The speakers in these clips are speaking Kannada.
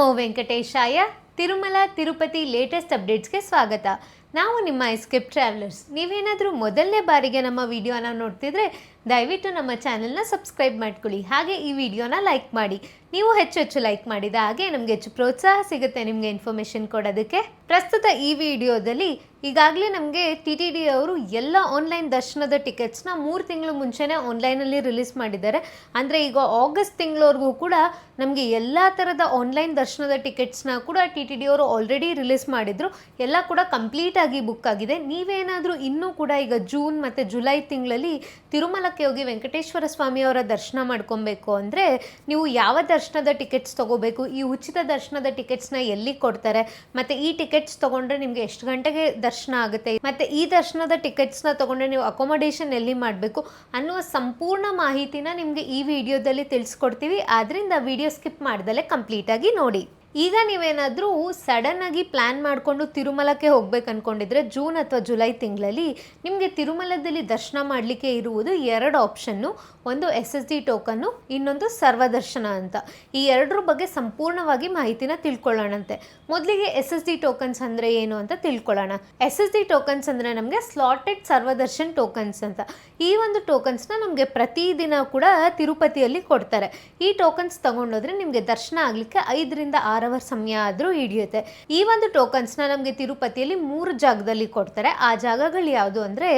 ನಮೋ ವೆಂಕಟೇಶಾಯ. ತಿರುಮಲ ತಿರುಪತಿ ಲೇಟೆಸ್ಟ್ ಅಪ್ಡೇಟ್ಸ್ಗೆ ಸ್ವಾಗತ. ನಾವು ನಿಮ್ಮ ಎಸ್ಕೇಪ್ ಟ್ರಾವೆಲರ್ಸ್. ನೀವೇನಾದರೂ ಮೊದಲನೇ ಬಾರಿಗೆ ನಮ್ಮ ವಿಡಿಯೋನ ನೋಡ್ತಿದ್ರೆ ದಯವಿಟ್ಟು ನಮ್ಮ ಚಾನೆಲ್ನ ಸಬ್ಸ್ಕ್ರೈಬ್ ಮಾಡ್ಕೊಳ್ಳಿ. ಹಾಗೆ ಈ ವಿಡಿಯೋನ ಲೈಕ್ ಮಾಡಿ. ನೀವು ಹೆಚ್ಚು ಲೈಕ್ ಮಾಡಿದ ಹಾಗೆ ನಮಗೆ ಹೆಚ್ಚು ಪ್ರೋತ್ಸಾಹ ಸಿಗುತ್ತೆ ನಿಮಗೆ ಇನ್ಫಾರ್ಮೇಷನ್ ಕೊಡೋದಕ್ಕೆ. ಪ್ರಸ್ತುತ ಈ ವಿಡಿಯೋದಲ್ಲಿ ಈಗಾಗಲೇ ನಮಗೆ TTD ಅವರು ಎಲ್ಲ ಆನ್ಲೈನ್ ದರ್ಶನದ ಟಿಕೆಟ್ಸ್ನ 3 ತಿಂಗಳು ಮುಂಚೆನೇ ಆನ್ಲೈನಲ್ಲಿ ರಿಲೀಸ್ ಮಾಡಿದ್ದಾರೆ. ಅಂದರೆ ಈಗ ಆಗಸ್ಟ್ ತಿಂಗಳವರೆಗೂ ಕೂಡ ನಮಗೆ ಎಲ್ಲ ಥರದ ಆನ್ಲೈನ್ ದರ್ಶನದ ಟಿಕೆಟ್ಸ್ನ ಕೂಡ TTD ಅವರು ಆಲ್ರೆಡಿ ರಿಲೀಸ್ ಮಾಡಿದರು. ಎಲ್ಲ ಕೂಡ ಕಂಪ್ಲೀಟ್ ಆಗಿ ಬುಕ್ ಆಗಿದೆ. ನೀವೇನಾದರೂ ಇನ್ನೂ ಕೂಡ ಈಗ ಜೂನ್ ಮತ್ತು ಜುಲೈ ತಿಂಗಳಲ್ಲಿ ತಿರುಮಲಕ್ಕೆ ಹೋಗಿ ವೆಂಕಟೇಶ್ವರ ಸ್ವಾಮಿಯವರ ದರ್ಶನ ಮಾಡ್ಕೊಬೇಕು ಅಂದರೆ ನೀವು ಯಾವ ದರ್ಶನದ ಟಿಕೆಟ್ಸ್ ತೊಗೋಬೇಕು, ಈ ಉಚಿತ ದರ್ಶನದ ಟಿಕೆಟ್ಸ್ನ ಎಲ್ಲಿ ಕೊಡ್ತಾರೆ, ಮತ್ತು ಈ ಟಿಕೆಟ್ಸ್ ತೊಗೊಂಡ್ರೆ ನಿಮಗೆ ಎಷ್ಟು ಗಂಟೆಗೆ ದರ್ಶನ ಆಗುತ್ತೆ, ಮತ್ತು ಈ ದರ್ಶನದ ಟಿಕೆಟ್ಸ್ನ ತೊಗೊಂಡ್ರೆ ನೀವು ಅಕೊಮಡೇಷನ್ ಎಲ್ಲಿ ಮಾಡಬೇಕು ಅನ್ನುವ ಸಂಪೂರ್ಣ ಮಾಹಿತಿನ ನಿಮಗೆ ಈ ವಿಡಿಯೋದಲ್ಲಿ ತಿಳಿಸ್ಕೊಡ್ತೀವಿ. ಆದ್ದರಿಂದ ವಿಡಿಯೋ ಸ್ಕಿಪ್ ಮಾಡ್ದಲೇ ಕಂಪ್ಲೀಟಾಗಿ ನೋಡಿ. ಈಗ ನೀವೇನಾದರೂ ಸಡನ್ನಾಗಿ ಪ್ಲ್ಯಾನ್ ಮಾಡಿಕೊಂಡು ತಿರುಮಲಕ್ಕೆ ಹೋಗ್ಬೇಕು ಅಂದ್ಕೊಂಡಿದ್ರೆ ಜೂನ್ ಅಥವಾ ಜುಲೈ ತಿಂಗಳಲ್ಲಿ ನಿಮಗೆ ತಿರುಮಲದಲ್ಲಿ ದರ್ಶನ ಮಾಡಲಿಕ್ಕೆ ಇರುವುದು 2 ಆಪ್ಷನ್ನು. ಒಂದು SSD ಟೋಕನ್ನು, ಇನ್ನೊಂದು ಸರ್ವದರ್ಶನ ಅಂತ. ಈ ಎರಡರ ಬಗ್ಗೆ ಸಂಪೂರ್ಣವಾಗಿ ಮಾಹಿತಿನ ತಿಳ್ಕೊಳ್ಳೋಣಂತೆ. ಮೊದಲಿಗೆ SSD ಟೋಕನ್ಸ್ ಅಂದರೆ ಏನು ಅಂತ ತಿಳ್ಕೊಳ್ಳೋಣ. SSD ಟೋಕನ್ಸ್ ಅಂದರೆ ನಮಗೆ ಸ್ಲಾಟೆಡ್ ಸರ್ವದರ್ಶನ್ ಟೋಕನ್ಸ್ ಅಂತ. ಈ ಒಂದು ಟೋಕನ್ಸ್ನ ನಮಗೆ ಪ್ರತಿದಿನ ಕೂಡ ತಿರುಪತಿಯಲ್ಲಿ ಕೊಡ್ತಾರೆ. ಈ ಟೋಕನ್ಸ್ ತಗೊಂಡೋದ್ರೆ ನಿಮಗೆ ದರ್ಶನ ಆಗಲಿಕ್ಕೆ 5 ರಿಂದ 6 ಅವರ್ ಸಮಯ ಆದರೂ ಹಿಡಿಯುತ್ತೆ. ಈ ಒಂದು ಟೋಕನ್ಸ್ನ ನಮಗೆ ತಿರುಪತಿಯಲ್ಲಿ 3 ಜಾಗದಲ್ಲಿ ಕೊಡ್ತಾರೆ. ಆ ಜಾಗಗಳು ಯಾವುದು ಅಂದರೆ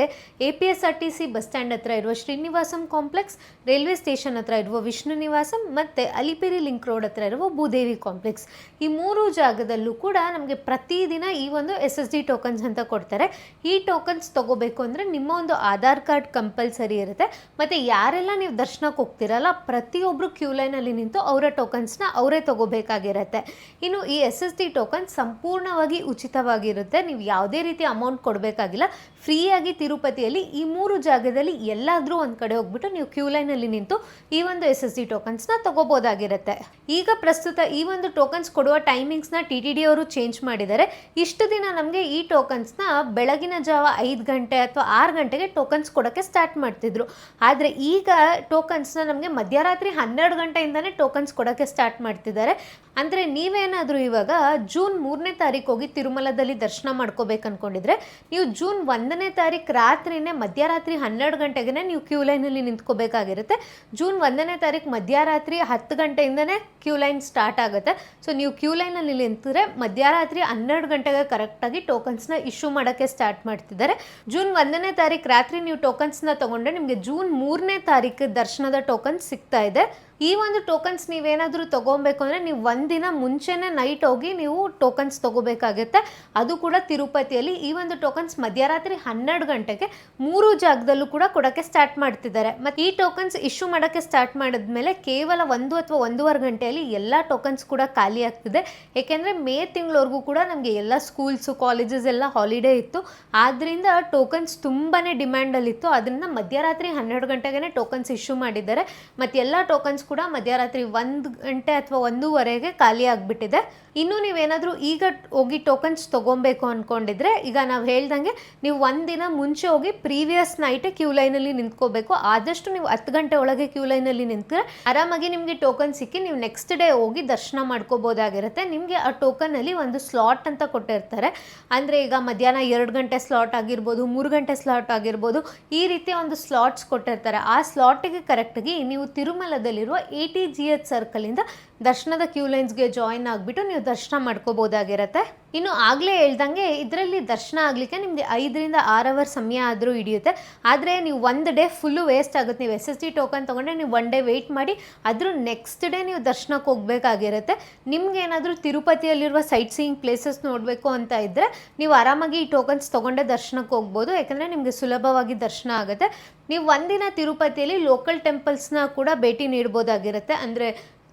APSRTC ಬಸ್ ಸ್ಟ್ಯಾಂಡ್ ಹತ್ರ ಇರುವ ಶ್ರೀನಿವಾಸಂ ಕಾಂಪ್ಲೆಕ್ಸ್, ರೈಲ್ವೆ ಸ್ಟೇಷನ್ ಹತ್ರ ಇರುವ ವಿಷ್ಣು ನಿವಾಸಂ ಮತ್ತು ಅಲಿಪಿರಿ ಲಿಂಕ್ ರೋಡ್ ಹತ್ರ ಇರುವ ಭೂದೇವಿ ಕಾಂಪ್ಲೆಕ್ಸ್. ಈ 3 ಜಾಗದಲ್ಲೂ ಕೂಡ ನಮಗೆ ಪ್ರತಿದಿನ ಈ ಒಂದು SSD ಟೋಕನ್ಸ್ ಅಂತ ಕೊಡ್ತಾರೆ. ಈ ಟೋಕನ್ಸ್ ತಗೋಬೇಕು ಅಂದರೆ ನಿಮ್ಮ ಒಂದು ಆಧಾರ್ ಕಾರ್ಡ್ ಕಂಪಲ್ಸರಿ ಇರುತ್ತೆ. ಮತ್ತು ಯಾರೆಲ್ಲ ನೀವು ದರ್ಶನಕ್ಕೆ ಹೋಗ್ತಿರಲ್ಲ ಪ್ರತಿಯೊಬ್ಬರು ಕ್ಯೂ ಲೈನಲ್ಲಿ ನಿಂತು ಅವರ ಟೋಕನ್ಸ್ನ ಅವರೇ ತಗೋಬೇಕಾಗಿರುತ್ತೆ. ಇನ್ನು ಈ SSD ಟೋಕನ್ ಸಂಪೂರ್ಣವಾಗಿ ಉಚಿತವಾಗಿರುತ್ತೆ. ನೀವು ಯಾವುದೇ ರೀತಿ ಅಮೌಂಟ್ ಕೊಡಬೇಕಾಗಿಲ್ಲ. ಫ್ರೀಯಾಗಿ ತಿರುಪತಿಯಲ್ಲಿ ಈ 3 ಜಾಗದಲ್ಲಿ ಎಲ್ಲಾದರೂ ಒಂದು ಕಡೆ ಹೋಗ್ಬಿಟ್ಟು ನೀವು ಕ್ಯೂ ಲೈನಲ್ಲಿ ನಿಂತು ಈ ಒಂದು SSD ಟೋಕನ್ಸ್ನ ತಗೋಬೋದಾಗಿರುತ್ತೆ. ಈಗ ಪ್ರಸ್ತುತ ಈ ಒಂದು ಟೋಕನ್ಸ್ ಕೊಡುವ ಟೈಮಿಂಗ್ಸ್ನ TTD ಅವರು ಚೇಂಜ್ ಮಾಡಿದ್ದಾರೆ. ಇಷ್ಟು ದಿನ ನಮಗೆ ಈ ಟೋಕನ್ಸ್ನ ಬೆಳಗಿನ ಜಾವ 5 ಗಂಟೆ ಅಥವಾ 6 ಗಂಟೆಗೆ ಟೋಕನ್ಸ್ ಕೊಡೋಕ್ಕೆ ಸ್ಟಾರ್ಟ್ ಮಾಡ್ತಿದ್ರು. ಆದರೆ ಈಗ ಟೋಕನ್ಸ್ನ ನಮಗೆ ಮಧ್ಯರಾತ್ರಿ 12 ಗಂಟೆಯಿಂದನೇ ಟೋಕನ್ಸ್ ಕೊಡೋಕ್ಕೆ ಸ್ಟಾರ್ಟ್ ಮಾಡ್ತಿದ್ದಾರೆ. ಅಂದರೆ ನೀವೇನಾದರೂ ಇವಾಗ ಜೂನ್ 3ನೇ ತಾರೀಕು ಹೋಗಿ ತಿರುಮಲದಲ್ಲಿ ದರ್ಶನ ಮಾಡ್ಕೋಬೇಕು ಅಂದ್ಕೊಂಡಿದ್ರೆ ನೀವು ಜೂನ್ 1ನೇ ತಾರೀಕು ರಾತ್ರಿನೇ ಮಧ್ಯರಾತ್ರಿ 12 ಗಂಟೆಗೆ ನೀವು ಕ್ಯೂ ಲೈನಲ್ಲಿ ನಿಂತ್ಕೋಬೇಕಾಗಿರುತ್ತೆ. ಜೂನ್ 1ನೇ ತಾರೀಕು ಮಧ್ಯರಾತ್ರಿ 10 ಗಂಟೆಯಿಂದನೇ ಕ್ಯೂ ಲೈನ್ ಸ್ಟಾರ್ಟ್ ಆಗುತ್ತೆ. ಸೊ ನೀವು ಕ್ಯೂ ಲೈನಲ್ಲಿ ನಿಂತಿದ್ರೆ ಮಧ್ಯರಾತ್ರಿ 12 ಗಂಟೆಗೆ ಕರೆಕ್ಟಾಗಿ ಟೋಕನ್ಸ್ನ ಇಶ್ಯೂ ಮಾಡೋಕ್ಕೆ ಸ್ಟಾರ್ಟ್ ಮಾಡ್ತಿದ್ದಾರೆ. ಜೂನ್ 1ನೇ ತಾರೀಕು ರಾತ್ರಿ ನೀವು ಟೋಕನ್ಸ್ನ ತೊಗೊಂಡ್ರೆ ನಿಮಗೆ ಜೂನ್ 3ನೇ ತಾರೀಕು ದರ್ಶನದ ಟೋಕನ್ಸ್ ಸಿಗ್ತಾ ಇದೆ. ಈ ಒಂದು ಟೋಕನ್ಸ್ ನೀವೇನಾದರೂ ತೊಗೊಬೇಕು ಅಂದರೆ ನೀವು ಒಂದಿನ ಮುಂಚೆನೇ ನೈಟ್ ಹೋಗಿ ನೀವು ಟೋಕನ್ಸ್ ತೊಗೋಬೇಕಾಗುತ್ತೆ. ಅದು ಕೂಡ ತಿರುಪತಿಯಲ್ಲಿ. ಈ ಒಂದು ಟೋಕನ್ಸ್ ಮಧ್ಯರಾತ್ರಿ 12 ಗಂಟೆಗೆ 3 ಜಾಗದಲ್ಲೂ ಕೂಡ ಕೊಡೋಕ್ಕೆ ಸ್ಟಾರ್ಟ್ ಮಾಡ್ತಿದ್ದಾರೆ. ಮತ್ತು ಈ ಟೋಕನ್ಸ್ ಇಶ್ಯೂ ಮಾಡೋಕ್ಕೆ ಸ್ಟಾರ್ಟ್ ಮಾಡಿದ್ಮೇಲೆ ಕೇವಲ 1 ಅಥವಾ 1.5 ಗಂಟೆಯಲ್ಲಿ ಎಲ್ಲ ಟೋಕನ್ಸ್ ಕೂಡ ಖಾಲಿ ಆಗ್ತಿದೆ. ಏಕೆಂದರೆ ಮೇ ತಿಂಗಳವರೆಗೂ ಕೂಡ ನಮಗೆ ಎಲ್ಲ ಸ್ಕೂಲ್ಸು ಕಾಲೇಜಸ್ ಎಲ್ಲ ಹಾಲಿಡೇ ಇತ್ತು. ಆದ್ದರಿಂದ ಟೋಕನ್ಸ್ ತುಂಬಾ ಡಿಮ್ಯಾಂಡಲ್ಲಿತ್ತು. ಅದರಿಂದ ಮಧ್ಯರಾತ್ರಿ 12 ಗಂಟೆಗೆ ಟೋಕನ್ಸ್ ಇಶ್ಯೂ ಮಾಡಿದ್ದಾರೆ. ಮತ್ತು ಎಲ್ಲ ಟೋಕನ್ಸ್ ಕೂಡ ಮಧ್ಯರಾತ್ರಿ 1 ಗಂಟೆ ಅಥವಾ 1:15ಗೆ ಖಾಲಿ ಆಗಿಬಿಟ್ಟಿದೆ. ಇನ್ನು ನೀವೇನಾದರೂ ಈಗ ಹೋಗಿ ಟೋಕನ್ಸ್ ತೊಗೊಬೇಕು ಅಂದ್ಕೊಂಡಿದ್ರೆ ಈಗ ನಾವು ಹೇಳ್ದಂಗೆ ನೀವು ಒಂದಿನ ಮುಂಚೆ ಹೋಗಿ ಪ್ರೀವಿಯಸ್ ನೈಟೇ ಕ್ಯೂ ಲೈನಲ್ಲಿ ನಿಂತ್ಕೋಬೇಕು. ಆದಷ್ಟು ನೀವು 10 ಗಂಟೆ ಒಳಗೆ ಕ್ಯೂ ಲೈನಲ್ಲಿ ನಿಂತ್ರೆ ಆರಾಮಾಗಿ ನಿಮಗೆ ಟೋಕನ್ ಸಿಕ್ಕಿ ನೀವು ನೆಕ್ಸ್ಟ್ ಡೇ ಹೋಗಿ ದರ್ಶನ ಮಾಡ್ಕೋಬೋದಾಗಿರುತ್ತೆ. ನಿಮಗೆ ಆ ಟೋಕನ್ನಲ್ಲಿ ಒಂದು ಸ್ಲಾಟ್ ಅಂತ ಕೊಟ್ಟಿರ್ತಾರೆ. ಅಂದರೆ ಈಗ ಮಧ್ಯಾಹ್ನ 2 ಗಂಟೆ ಸ್ಲಾಟ್ ಆಗಿರ್ಬೋದು, 3 ಗಂಟೆ ಸ್ಲಾಟ್ ಆಗಿರ್ಬೋದು, ಈ ರೀತಿಯ ಒಂದು ಸ್ಲಾಟ್ಸ್ ಕೊಟ್ಟಿರ್ತಾರೆ. ಆ ಸ್ಲಾಟಿಗೆ ಕರೆಕ್ಟಾಗಿ ನೀವು ತಿರುಮಲದಲ್ಲಿರುವ ATGH ಸರ್ಕಲಿಂದ ದರ್ಶನದ ಕ್ಯೂ ಲೈನ್ಸ್ಗೆ ಜಾಯಿನ್ ಆಗಿಬಿಟ್ಟು ನೀವು ದರ್ಶನ ಮಾಡ್ಕೋಬೋದಾಗಿರುತ್ತೆ. ಇನ್ನು ಆಗಲೇ ಹೇಳ್ದಂಗೆ ಇದರಲ್ಲಿ ದರ್ಶನ ಆಗಲಿಕ್ಕೆ ನಿಮಗೆ 5 ರಿಂದ 6 ಅವರ್ ಸಮಯ ಆದರೂ ಹಿಡಿಯುತ್ತೆ. ಆದರೆ ನೀವು ಒಂದು ಡೇ ಫುಲ್ಲು ವೇಸ್ಟ್ ಆಗುತ್ತೆ. ನೀವು SSD ಟೋಕನ್ ತೊಗೊಂಡ್ರೆ ನೀವು 1 ಡೇ ವೆಯ್ಟ್ ಮಾಡಿ ಅದ್ರ ನೆಕ್ಸ್ಟ್ ಡೇ ನೀವು ದರ್ಶನಕ್ಕೆ ಹೋಗಬೇಕಾಗಿರುತ್ತೆ. ನಿಮ್ಗೇನಾದರೂ ತಿರುಪತಿಯಲ್ಲಿರುವ ಸೈಟ್ ಸೀಯಿಂಗ್ ಪ್ಲೇಸಸ್ ನೋಡಬೇಕು ಅಂತ ಇದ್ದರೆ ನೀವು ಆರಾಮಾಗಿ ಈ ಟೋಕನ್ಸ್ ತೊಗೊಂಡೇ ದರ್ಶನಕ್ಕೆ ಹೋಗ್ಬೋದು. ಯಾಕಂದರೆ ನಿಮಗೆ ಸುಲಭವಾಗಿ ದರ್ಶನ ಆಗುತ್ತೆ. ನೀವು ಒಂದಿನ ತಿರುಪತಿಯಲ್ಲಿ ಲೋಕಲ್ ಟೆಂಪಲ್ಸ್ನ ಕೂಡ ಭೇಟಿ ನೀಡ್ಬೋದಾಗಿರುತ್ತೆ. ಅಂದರೆ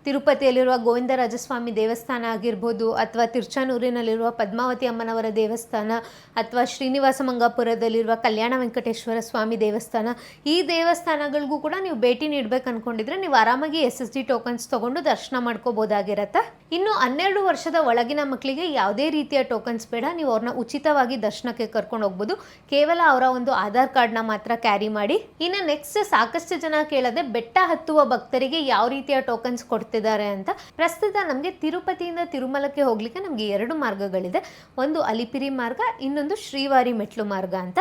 ತಿರುಪತಿಯಲ್ಲಿರುವ ಗೋವಿಂದರಾಜಸ್ವಾಮಿ ದೇವಸ್ಥಾನ ಆಗಿರ್ಬೋದು, ಅಥವಾ ತಿರುಚಾನೂರಿನಲ್ಲಿರುವ ಪದ್ಮಾವತಿ ಅಮ್ಮನವರ ದೇವಸ್ಥಾನ, ಅಥವಾ ಶ್ರೀನಿವಾಸ ಮಂಗಾಪುರದಲ್ಲಿರುವ ಕಲ್ಯಾಣ ವೆಂಕಟೇಶ್ವರ ಸ್ವಾಮಿ ದೇವಸ್ಥಾನ, ಈ ದೇವಸ್ಥಾನಗಳಿಗೂ ಕೂಡ ನೀವು ಭೇಟಿ ನೀಡಬೇಕು ಅಂದ್ಕೊಂಡಿದ್ರೆ ನೀವು ಆರಾಮಾಗಿ SSD ಟೋಕನ್ಸ್ ತೊಗೊಂಡು ದರ್ಶನ ಮಾಡ್ಕೋಬೋದಾಗಿರುತ್ತೆ. ಇನ್ನು 12 ವರ್ಷದ ಒಳಗಿನ ಮಕ್ಕಳಿಗೆ ಯಾವುದೇ ರೀತಿಯ ಟೋಕನ್ಸ್ ಬೇಡ. ನೀವು ಅವ್ರನ್ನ ಉಚಿತವಾಗಿ ದರ್ಶನಕ್ಕೆ ಕರ್ಕೊಂಡು ಹೋಗ್ಬೋದು. ಕೇವಲ ಅವರ ಒಂದು ಆಧಾರ್ ಕಾರ್ಡ್ನ ಮಾತ್ರ ಕ್ಯಾರಿ ಮಾಡಿ. ಇನ್ನು ನೆಕ್ಸ್ಟ್ ಸಾಕಷ್ಟು ಜನ ಕೇಳದೆ ಬೆಟ್ಟ ಹತ್ತುವ ಭಕ್ತರಿಗೆ ಯಾವ ರೀತಿಯ ಟೋಕನ್ಸ್ ಕೊಡ್ತಾರೆ ಕೊಡ್ತಿದ್ದಾರೆ ಅಂತ. ಪ್ರಸ್ತುತ ನಮಗೆ ತಿರುಪತಿಯಿಂದ ತಿರುಮಲಕ್ಕೆ ಹೋಗಲಿಕ್ಕೆ ನಮಗೆ 2 ಮಾರ್ಗಗಳಿದೆ. ಒಂದು ಅಲಿಪಿರಿ ಮಾರ್ಗ, ಇನ್ನೊಂದು ಶ್ರೀವಾರಿ ಮೆಟ್ಲು ಮಾರ್ಗ ಅಂತ.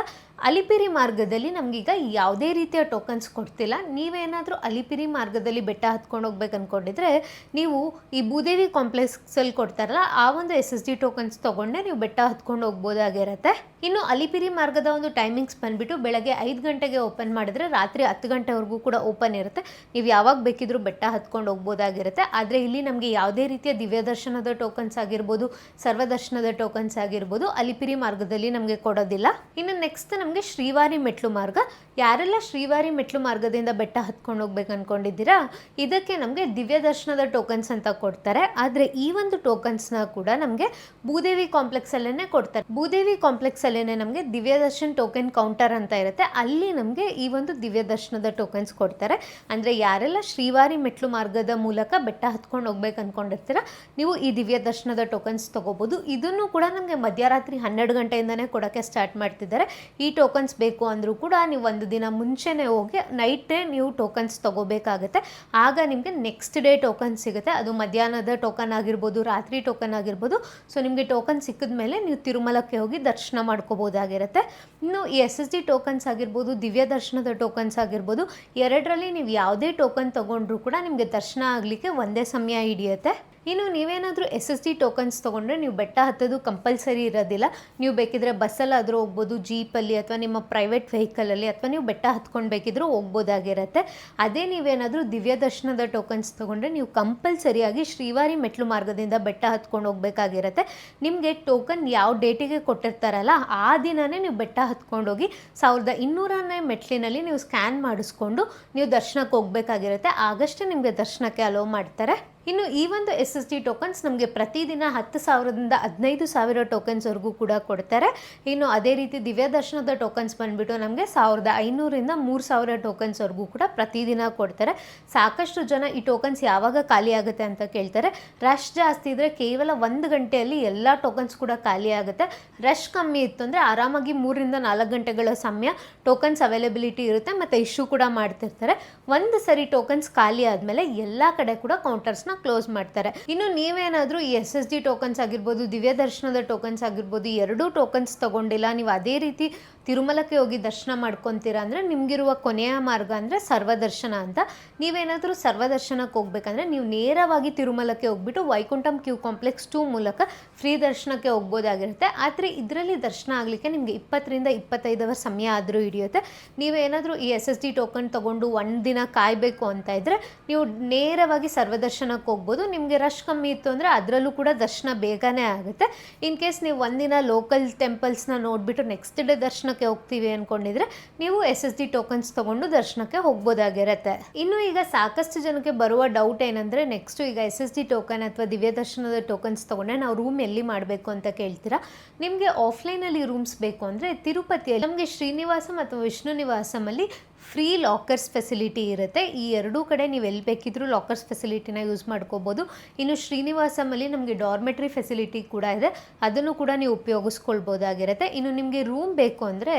ಅಲಿಪಿರಿ ಮಾರ್ಗದಲ್ಲಿ ನಮಗೀಗ ಯಾವುದೇ ರೀತಿಯ ಟೋಕನ್ಸ್ ಕೊಡ್ತಿಲ್ಲ. ನೀವೇನಾದರೂ ಅಲಿಪಿರಿ ಮಾರ್ಗದಲ್ಲಿ ಬೆಟ್ಟ ಹತ್ಕೊಂಡು ಹೋಗ್ಬೇಕು ಅಂದ್ಕೊಂಡಿದ್ರೆ ನೀವು ಈ ಭೂದೇವಿ ಕಾಂಪ್ಲೆಕ್ಸಲ್ಲಿ ಕೊಡ್ತಾರಲ್ಲ ಆ ಒಂದು SSD ಟೋಕನ್ಸ್ ತೊಗೊಂಡೆ ನೀವು ಬೆಟ್ಟ ಹತ್ಕೊಂಡು ಹೋಗ್ಬೋದಾಗಿರುತ್ತೆ. ಇನ್ನು ಅಲಿಪಿರಿ ಮಾರ್ಗದ ಒಂದು ಟೈಮಿಂಗ್ಸ್ ಬಂದುಬಿಟ್ಟು ಬೆಳಗ್ಗೆ 5 ಗಂಟೆಗೆ ಓಪನ್ ಮಾಡಿದ್ರೆ ರಾತ್ರಿ 10 ಗಂಟೆವರೆಗೂ ಕೂಡ ಓಪನ್ ಇರುತ್ತೆ. ನೀವು ಯಾವಾಗ ಬೇಕಿದ್ರೂ ಬೆಟ್ಟ ಹತ್ಕೊಂಡು ಹೋಗ್ಬೋದಾಗಿರುತ್ತೆ. ಆದರೆ ಇಲ್ಲಿ ನಮಗೆ ಯಾವುದೇ ರೀತಿಯ ದಿವ್ಯ ದರ್ಶನದ ಟೋಕನ್ಸ್ ಆಗಿರ್ಬೋದು, ಸರ್ವದರ್ಶನದ ಟೋಕನ್ಸ್ ಆಗಿರ್ಬೋದು ಅಲಿಪಿರಿ ಮಾರ್ಗದಲ್ಲಿ ನಮಗೆ ಕೊಡೋದಿಲ್ಲ. ಇನ್ನು ನೆಕ್ಸ್ಟ್ ನಮಗೆ ಶ್ರೀವಾರಿ ಮೆಟ್ಲು ಮಾರ್ಗ. ಯಾರೆಲ್ಲ ಶ್ರೀವಾರಿ ಮೆಟ್ಲು ಮಾರ್ಗದಿಂದ ಬೆಟ್ಟ ಹತ್ಕೊಂಡು ಹೋಗ್ಬೇಕು ಅಂದ್ಕೊಂಡಿದ್ದೀರಾ ಇದಕ್ಕೆ ನಮಗೆ ದಿವ್ಯ ದರ್ಶನದ ಟೋಕನ್ಸ್ ಅಂತ ಕೊಡ್ತಾರೆ. ಆದರೆ ಈ ಒಂದು ಟೋಕನ್ಸ್ನ ಕೂಡ ನಮಗೆ ಭೂದೇವಿ ಕಾಂಪ್ಲೆಕ್ಸಲ್ಲೇ ಕೊಡ್ತಾರೆ. ಭೂದೇವಿ ಕಾಂಪ್ಲೆಕ್ಸಲ್ಲೇ ನಮಗೆ ದಿವ್ಯ ದರ್ಶನ್ ಟೋಕನ್ ಕೌಂಟರ್ ಅಂತ ಇರುತ್ತೆ. ಅಲ್ಲಿ ನಮಗೆ ಈ ಒಂದು ದಿವ್ಯ ದರ್ಶನದ ಟೋಕನ್ಸ್ ಕೊಡ್ತಾರೆ. ಅಂದರೆ ಯಾರೆಲ್ಲ ಶ್ರೀವಾರಿ ಮೆಟ್ಲು ಮಾರ್ಗದ ಮೂಲಕ ಬೆಟ್ಟ ಹತ್ಕೊಂಡು ಹೋಗ್ಬೇಕು ಅಂದ್ಕೊಂಡಿರ್ತೀರ ನೀವು ಈ ದಿವ್ಯ ದರ್ಶನದ ಟೋಕನ್ಸ್ ತೊಗೋಬೋದು. ಇದನ್ನು ಕೂಡ ನಮಗೆ ಮಧ್ಯರಾತ್ರಿ 12 ಗಂಟೆಯಿಂದನೇ ಕೊಡೋಕ್ಕೆ ಸ್ಟಾರ್ಟ್ ಮಾಡ್ತಿದ್ದಾರೆ. ಈ ಟೋಕನ್ಸ್ ಬೇಕು ಅಂದರೂ ಕೂಡ ನೀವು ಒಂದು ದಿನ ಮುಂಚೆನೇ ಹೋಗಿ ನೈಟೇ ನೀವು ಟೋಕನ್ಸ್ ತೊಗೋಬೇಕಾಗುತ್ತೆ. ಆಗ ನಿಮಗೆ ನೆಕ್ಸ್ಟ್ ಡೇ ಟೋಕನ್ ಸಿಗುತ್ತೆ. ಅದು ಮಧ್ಯಾಹ್ನದ ಟೋಕನ್ ಆಗಿರ್ಬೋದು, ರಾತ್ರಿ ಟೋಕನ್ ಆಗಿರ್ಬೋದು. ಸೊ ನಿಮಗೆ ಟೋಕನ್ ಸಿಕ್ಕಿದ ಮೇಲೆ ನೀವು ತಿರುಮಲಕ್ಕೆ ಹೋಗಿ ದರ್ಶನ ಮಾಡ್ಕೋಬೋದಾಗಿರುತ್ತೆ. ಇನ್ನು ಈ SSD ಟೋಕನ್ಸ್ ಆಗಿರ್ಬೋದು, ದಿವ್ಯ ದರ್ಶನದ ಟೋಕನ್ಸ್ ಆಗಿರ್ಬೋದು, ಎರಡರಲ್ಲಿ ನೀವು ಯಾವುದೇ ಟೋಕನ್ ತೊಗೊಂಡ್ರೂ ಕೂಡ ನಿಮಗೆ ದರ್ಶನ ಆಗಲಿಕ್ಕೆ ಒಂದೇ ಸಮಯ ಹಿಡಿಯುತ್ತೆ. ಇನ್ನು ನೀವೇನಾದರೂ SSD ಟೋಕನ್ಸ್ ತೊಗೊಂಡ್ರೆ ನೀವು ಬೆಟ್ಟ ಹತ್ತೋದು ಕಂಪಲ್ಸರಿ ಇರೋದಿಲ್ಲ. ನೀವು ಬೇಕಿದ್ರೆ ಬಸ್ಸಲ್ಲಾದರೂ ಹೋಗ್ಬೋದು, ಜೀಪಲ್ಲಿ ಅಥವಾ ನಿಮ್ಮ ಪ್ರೈವೇಟ್ ವೆಹಿಕಲಲ್ಲಿ, ಅಥವಾ ನೀವು ಬೆಟ್ಟ ಹತ್ಕೊಂಡು ಬೇಕಿದ್ರೂ ಹೋಗ್ಬೋದಾಗಿರುತ್ತೆ. ಅದೇ ನೀವೇನಾದರೂ ದಿವ್ಯ ದರ್ಶನದ ಟೋಕನ್ಸ್ ತೊಗೊಂಡ್ರೆ ನೀವು ಕಂಪಲ್ಸರಿಯಾಗಿ ಶ್ರೀವಾರಿ ಮೆಟ್ಲು ಮಾರ್ಗದಿಂದ ಬೆಟ್ಟ ಹತ್ಕೊಂಡು ಹೋಗ್ಬೇಕಾಗಿರುತ್ತೆ. ನಿಮಗೆ ಟೋಕನ್ ಯಾವ ಡೇಟಿಗೆ ಕೊಟ್ಟಿರ್ತಾರಲ್ಲ ಆ ದಿನವೇ ನೀವು ಬೆಟ್ಟ ಹತ್ಕೊಂಡೋಗಿ 1200ನೇ ಮೆಟ್ಲಿನಲ್ಲಿ ನೀವು ಸ್ಕ್ಯಾನ್ ಮಾಡಿಸ್ಕೊಂಡು ನೀವು ದರ್ಶನಕ್ಕೆ ಹೋಗ್ಬೇಕಾಗಿರುತ್ತೆ. ಆಗಷ್ಟೇ ನಿಮಗೆ ದರ್ಶನಕ್ಕೆ ಅಲೋ ಮಾಡ್ತಾರೆ. ಇನ್ನು ಈ ಒಂದು SSD ಟೋಕನ್ಸ್ ನಮಗೆ ಪ್ರತಿದಿನ 10,000ದಿಂದ 15,000 ಟೋಕನ್ಸ್ವರೆಗೂ ಕೂಡ ಕೊಡ್ತಾರೆ. ಇನ್ನು ಅದೇ ರೀತಿ ದಿವ್ಯ ದರ್ಶನದ ಟೋಕನ್ಸ್ ಬಂದುಬಿಟ್ಟು ನಮಗೆ 1,500ರಿಂದ 3,000 ಟೋಕನ್ಸ್ವರೆಗೂ ಕೂಡ ಪ್ರತಿದಿನ ಕೊಡ್ತಾರೆ. ಸಾಕಷ್ಟು ಜನ ಈ ಟೋಕನ್ಸ್ ಯಾವಾಗ ಖಾಲಿ ಆಗುತ್ತೆ ಅಂತ ಕೇಳ್ತಾರೆ. ರಶ್ ಜಾಸ್ತಿ ಇದ್ದರೆ ಕೇವಲ 1 ಗಂಟೆಯಲ್ಲಿ ಎಲ್ಲ ಟೋಕನ್ಸ್ ಕೂಡ ಖಾಲಿ ಆಗುತ್ತೆ. ರಶ್ ಕಮ್ಮಿ ಇತ್ತು ಅಂದರೆ ಆರಾಮಾಗಿ 3ರಿಂದ 4 ಗಂಟೆಗಳ ಸಮಯ ಟೋಕನ್ಸ್ ಅವೈಲಬಿಲಿಟಿ ಇರುತ್ತೆ ಮತ್ತು ಇಶ್ಯೂ ಕೂಡ ಮಾಡ್ತಿರ್ತಾರೆ. ಒಂದು ಸರಿ ಟೋಕನ್ಸ್ ಖಾಲಿ ಆದಮೇಲೆ ಎಲ್ಲ ಕಡೆ ಕೂಡ ಕೌಂಟರ್ಸ್ನ ಕ್ಲೋಸ್ ಮಾಡ್ತಾರೆ. ಇನ್ನು ನೀವೇನಾದರೂ ಈ SSD ಟೋಕನ್ಸ್ ಆಗಿರ್ಬೋದು, ದಿವ್ಯ ದರ್ಶನದ ಟೋಕನ್ಸ್ ಆಗಿರ್ಬೋದು, 2 ಟೋಕನ್ಸ್ ತೊಗೊಂಡಿಲ್ಲ, ನೀವು ಅದೇ ರೀತಿ ತಿರುಮಲಕ್ಕೆ ಹೋಗಿ ದರ್ಶನ ಮಾಡ್ಕೊತೀರಾ ಅಂದರೆ ನಿಮಗಿರುವ ಕೊನೆಯ ಮಾರ್ಗ ಅಂದರೆ ಸರ್ವದರ್ಶನ ಅಂತ. ನೀವೇನಾದರೂ ಸರ್ವದರ್ಶನಕ್ಕೆ ಹೋಗ್ಬೇಕಂದ್ರೆ ನೀವು ನೇರವಾಗಿ ತಿರುಮಲಕ್ಕೆ ಹೋಗ್ಬಿಟ್ಟು ವೈಕುಂಠಂ ಕ್ಯೂ ಕಾಂಪ್ಲೆಕ್ಸ್ 2 ಮೂಲಕ ಫ್ರೀ ದರ್ಶನಕ್ಕೆ ಹೋಗ್ಬೋದಾಗಿರುತ್ತೆ. ಆದರೆ ಇದರಲ್ಲಿ ದರ್ಶನ ಆಗಲಿಕ್ಕೆ ನಿಮಗೆ 20ರಿಂದ 25 ಅವರ್ ಸಮಯ ಆದರೂ ಹಿಡಿಯುತ್ತೆ. ನೀವೇನಾದರೂ ಈ SSD ಟೋಕನ್ ತೊಗೊಂಡು 1 ದಿನ ಕಾಯಬೇಕು ಅಂತ ಇದ್ದರೆ ನೀವು ನೇರವಾಗಿ ಸರ್ವದರ್ಶನಕ್ಕೆ ಹೋಗ್ಬೋದು. ನಿಮಗೆ ರಶ್ ಕಮ್ಮಿ ಇತ್ತು ಅಂದರೆ ಅದರಲ್ಲೂ ಕೂಡ ದರ್ಶನ ಬೇಗನೆ ಆಗುತ್ತೆ. ಇನ್ ಕೇಸ್ ನೀವು ಒಂದಿನ ಲೋಕಲ್ ಟೆಂಪಲ್ಸ್ನ ನೋಡಿಬಿಟ್ಟು ನೆಕ್ಸ್ಟ್ ಡೇ ದರ್ಶನಕ್ಕೆ ಹೋಗ್ತೀವಿ ಅಂದ್ಕೊಂಡಿದ್ರೆ ನೀವು SSD ಟೋಕನ್ಸ್ ತೊಗೊಂಡು ದರ್ಶನಕ್ಕೆ ಹೋಗ್ಬೋದಾಗಿರುತ್ತೆ. ಇನ್ನು ಈಗ ಸಾಕಷ್ಟು ಜನಕ್ಕೆ ಬರುವ ಡೌಟ್ ಏನಂದರೆ ನೆಕ್ಸ್ಟು ಈಗ SSD ಟೋಕನ್ ಅಥವಾ ದಿವ್ಯ ದರ್ಶನದ ಟೋಕನ್ಸ್ ತೊಗೊಂಡ್ರೆ ನಾವು ರೂಮ್ ಎಲ್ಲಿ ಮಾಡಬೇಕು ಅಂತ ಕೇಳ್ತೀರಾ. ನಿಮಗೆ ಆಫ್ಲೈನಲ್ಲಿ ರೂಮ್ಸ್ ಬೇಕು ಅಂದರೆ ತಿರುಪತಿಯಲ್ಲಿ ನಮಗೆ ಶ್ರೀನಿವಾಸಂ ಅಥವಾ ವಿಷ್ಣು ನಿವಾಸಮಲ್ಲಿ ಫ್ರೀ ಲಾಕರ್ಸ್ ಫೆಸಿಲಿಟಿ ಇರುತ್ತೆ. ಈ 2 ಕಡೆ ನೀವು ಎಲ್ಲಿ ಬೇಕಿದ್ರೂ ಲಾಕರ್ಸ್ ಫೆಸಿಲಿಟಿನ ಯೂಸ್ ಮಾಡ್ಕೋಬೋದು. ಇನ್ನು ಶ್ರೀನಿವಾಸಮಲ್ಲಿ ನಮಗೆ ಡಾರ್ಮೆಟ್ರಿ ಫೆಸಿಲಿಟಿ ಕೂಡ ಇದೆ, ಅದನ್ನು ಕೂಡ ನೀವು ಉಪಯೋಗಿಸ್ಕೊಳ್ಬೋದಾಗಿರುತ್ತೆ. ಇನ್ನು ನಿಮಗೆ ರೂಮ್ ಬೇಕು ಅಂದರೆ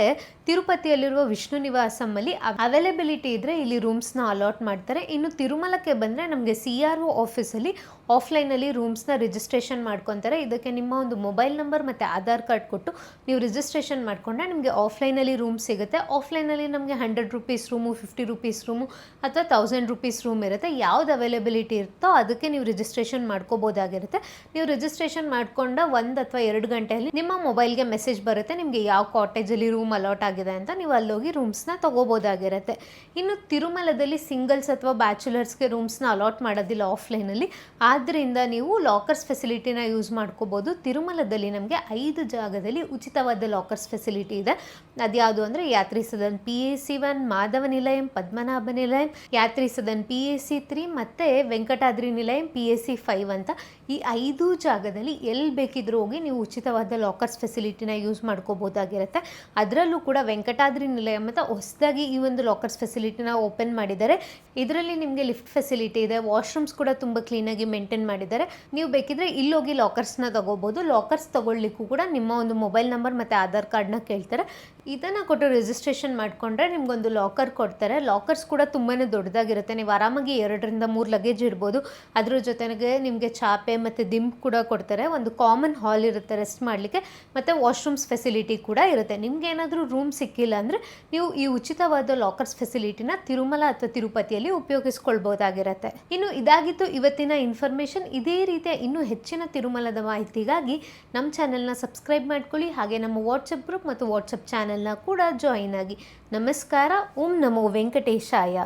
ತಿರುಪತಿಯಲ್ಲಿರುವ ವಿಷ್ಣು ನಿವಾಸಮಲ್ಲಿ ಅವೈಲೇಬಿಲಿಟಿ ಇದ್ದರೆ ಇಲ್ಲಿ ರೂಮ್ಸ್ನ ಅಲಾಟ್ ಮಾಡ್ತಾರೆ. ಇನ್ನು ತಿರುಮಲಕ್ಕೆ ಬಂದರೆ ನಮಗೆ CRO ಆಫೀಸಲ್ಲಿ ಆಫ್ಲೈನಲ್ಲಿ ರೂಮ್ಸ್ನ ರಿಜಿಸ್ಟ್ರೇಷನ್ ಮಾಡ್ಕೊತಾರೆ. ಇದಕ್ಕೆ ನಿಮ್ಮ ಒಂದು ಮೊಬೈಲ್ ನಂಬರ್ ಮತ್ತು ಆಧಾರ್ ಕಾರ್ಡ್ ಕೊಟ್ಟು ನೀವು ರಿಜಿಸ್ಟ್ರೇಷನ್ ಮಾಡಿಕೊಂಡ್ರೆ ನಿಮಗೆ ಆಫ್ಲೈನಲ್ಲಿ ರೂಮ್ ಸಿಗುತ್ತೆ. ಆಫ್ಲೈನಲ್ಲಿ ನಮಗೆ 100 ರೂಪೀಸ್ ರೂಮು, 50 ರೂಪೀಸ್ ರೂಮು ಅಥವಾ 1000 ರೂಪೀಸ್ ರೂಮ್ ಇರುತ್ತೆ. ಯಾವ್ದು ಅವೈಲೇಬಿಲಿಟಿ ಇರುತ್ತೋ ಅದಕ್ಕೆ ನೀವು ರಿಜಿಸ್ಟ್ರೇಷನ್ ಮಾಡ್ಕೋಬೋದಾಗಿರುತ್ತೆ. ನೀವು ರಿಜಿಸ್ಟ್ರೇಷನ್ ಮಾಡಿಕೊಂಡ 1 ಅಥವಾ 2 ಗಂಟೆಯಲ್ಲಿ ನಿಮ್ಮ ಮೊಬೈಲ್ಗೆ ಮೆಸೇಜ್ ಬರುತ್ತೆ ನಿಮಗೆ ಯಾವ ಕಾಟೇಜಲ್ಲಿ ರೂಮ್ ಅಲಾಟ್ ಆಗಿದೆ ಅಂತ. ನೀವು ಅಲ್ಲೋಗಿ ರೂಮ್ಸ್ನ ತೊಗೋಬೋದಾಗಿರುತ್ತೆ. ಇನ್ನು ತಿರುಮಲದಲ್ಲಿ ಸಿಂಗಲ್ಸ್ ಅಥವಾ ಬ್ಯಾಚುಲರ್ಸ್ಗೆ ರೂಮ್ಸ್ನ ಅಲಾಟ್ ಮಾಡೋದಿಲ್ಲ ಆಫ್ಲೈನಲ್ಲಿ. ಆದ್ದರಿಂದ ನೀವು ಲಾಕರ್ಸ್ ಫೆಸಿಲಿಟಿನ ಯೂಸ್ ಮಾಡ್ಕೋಬೋದು. ತಿರುಮಲದಲ್ಲಿ ನಮಗೆ 5 ಜಾಗದಲ್ಲಿ ಉಚಿತವಾದ ಲಾಕರ್ಸ್ ಫೆಸಿಲಿಟಿ ಇದೆ. ಅದ್ಯಾವುದು ಅಂದರೆ ಯಾತ್ರಿ ಸದನ್ PAC 1, ಮಾಧವ ನಿಲಯಂ, ಪದ್ಮನಾಭ ನಿಲಯಂ, ಯಾತ್ರಿ ಸದನ್ PAC 3 ಮತ್ತು ವೆಂಕಟಾದ್ರಿ ನಿಲಯಂ PAC 5 ಅಂತ. ಈ 5 ಜಾಗದಲ್ಲಿ ಎಲ್ಲಿ ಬೇಕಿದ್ರೂ ಹೋಗಿ ನೀವು ಉಚಿತವಾದ ಲಾಕರ್ಸ್ ಫೆಸಿಲಿಟಿನ ಯೂಸ್ ಮಾಡ್ಕೋಬೋದಾಗಿರುತ್ತೆ. ಅದರಲ್ಲೂ ಕೂಡ ವೆಂಕಟಾದ್ರಿ ನಿಲಯಂ ಮತ್ತು ಹೊಸದಾಗಿ ಈ ಒಂದು ಲಾಕರ್ಸ್ ಫೆಸಿಲಿಟಿನ ಓಪನ್ ಮಾಡಿದ್ದಾರೆ. ಇದರಲ್ಲಿ ನಿಮಗೆ ಲಿಫ್ಟ್ ಫೆಸಿಲಿಟಿ ಇದೆ, ವಾಶ್ರೂಮ್ಸ್ ಕೂಡ ತುಂಬ ಕ್ಲೀನಾಗಿ ಮೇಂಟೈನ್ ಮಾಡಿದ್ದಾರೆ. ನೀವು ಬೇಕಿದ್ರೆ ಇಲ್ಲೋಗಿ ಲಾಕರ್ಸ್ನ ತಗೋಬೋದು. ಲಾಕರ್ಸ್ ತಗೊಳ್ಳಿಕ್ಕೂ ಕೂಡ ನಿಮ್ಮ ಒಂದು ಮೊಬೈಲ್ ನಂಬರ್ ಮತ್ತು ಆಧಾರ್ ಕಾರ್ಡ್ನ ಕೇಳ್ತಾರೆ. ಇದನ್ನು ಕೊಟ್ಟು ರಿಜಿಸ್ಟ್ರೇಷನ್ ಮಾಡಿಕೊಂಡ್ರೆ ನಿಮಗೊಂದು ಲಾಕರ್ ಕೊಡ್ತಾರೆ. ಲಾಕರ್ಸ್ ಕೂಡ ತುಂಬಾ ದೊಡ್ಡದಾಗಿರುತ್ತೆ. ನೀವು ಆರಾಮಾಗಿ 2-3 ಲಗೇಜ್ ಇಡ್ಬೋದು. ಅದ್ರ ಜೊತೆಗೆ ನಿಮಗೆ ಚಾಪೆ ಮತ್ತು ದಿಂಬು ಕೂಡ ಕೊಡ್ತಾರೆ. ಒಂದು ಕಾಮನ್ ಹಾಲ್ ಇರುತ್ತೆ ರೆಸ್ಟ್ ಮಾಡಲಿಕ್ಕೆ, ಮತ್ತು ವಾಶ್ರೂಮ್ಸ್ ಫೆಸಿಲಿಟಿ ಕೂಡ ಇರುತ್ತೆ. ನಿಮ್ಗೆ ಏನಾದರೂ ರೂಮ್ ಸಿಕ್ಕಿಲ್ಲ ಅಂದರೆ ನೀವು ಈ ಉಚಿತವಾದ ಲಾಕರ್ಸ್ ಫೆಸಿಲಿಟಿನ ತಿರುಮಲ ಅಥವಾ ತಿರುಪತಿಯಲ್ಲಿ ಉಪಯೋಗಿಸ್ಕೊಳ್ಬೋದಾಗಿರುತ್ತೆ. ಇನ್ನು ಇದಾಗಿತ್ತು ಇವತ್ತಿನ ಇನ್ಫಾರ್ಮೇಷನ್. ಇದೇ ರೀತಿಯ ಇನ್ನೂ ಹೆಚ್ಚಿನ ತಿರುಮಲದ ಮಾಹಿತಿಗಾಗಿ ನಮ್ಮ ಚಾನೆಲ್ನ ಸಬ್ಸ್ಕ್ರೈಬ್ ಮಾಡ್ಕೊಳ್ಳಿ. ಹಾಗೆ ನಮ್ಮ ವಾಟ್ಸಪ್ ಗ್ರೂಪ್ ಮತ್ತು ವಾಟ್ಸಪ್ ಚಾನೆಲ್ನ ಕೂಡ ಜಾಯಿನ್ ಆಗಿ. ನಮಸ್ಕಾರ. ಓಂ ನಮೋ ವೆಂಕಟೇಶಾಯ.